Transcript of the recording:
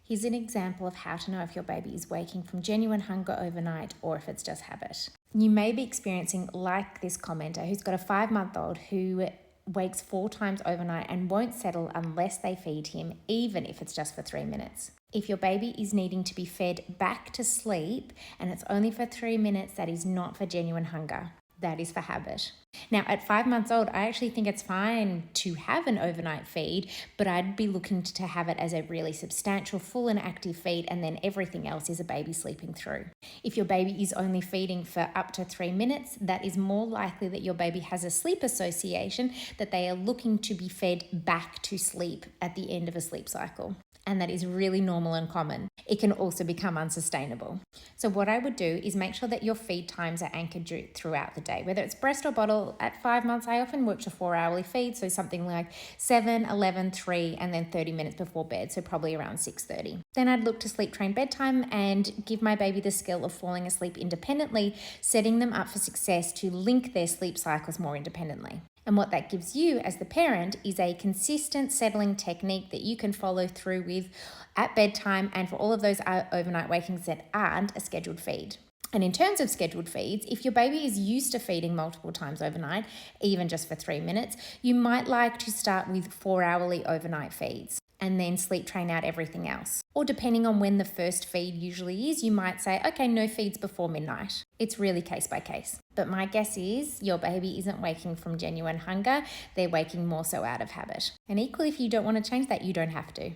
Here's an example of how to know if your baby is waking from genuine hunger overnight or if it's just habit. You may be experiencing, like this commenter who's got a 5-month-old who wakes 4 times overnight and won't settle unless they feed him, even if it's just for 3 minutes. If your baby is needing to be fed back to sleep and it's only for 3 minutes, that is not for genuine hunger. That is for habit. Now, at 5 months old, I actually think it's fine to have an overnight feed, but I'd be looking to have it as a really substantial, full and active feed, and then everything else is a baby sleeping through. If your baby is only feeding for up to 3 minutes, that is more likely that your baby has a sleep association, that they are looking to be fed back to sleep at the end of a sleep cycle. And that is really normal and common. It can also become unsustainable. So what I would do is make sure that your feed times are anchored throughout the day, whether it's breast or bottle. At 5 months, I often work to 4-hourly feed, so something like 7, 11, 3, and then 30 minutes before bed, so probably around 6:30. Then I'd look to sleep train bedtime and give my baby the skill of falling asleep independently, setting them up for success to link their sleep cycles more independently. And what that gives you as the parent is a consistent settling technique that you can follow through with at bedtime and for all of those overnight wakings that aren't a scheduled feed. And in terms of scheduled feeds, if your baby is used to feeding multiple times overnight, even just for 3 minutes, you might like to start with 4-hourly overnight feeds and then sleep train out everything else. Or depending on when the first feed usually is, you might say, okay, no feeds before midnight. It's really case by case. But my guess is your baby isn't waking from genuine hunger. They're waking more so out of habit. And equally, if you don't want to change that, you don't have to.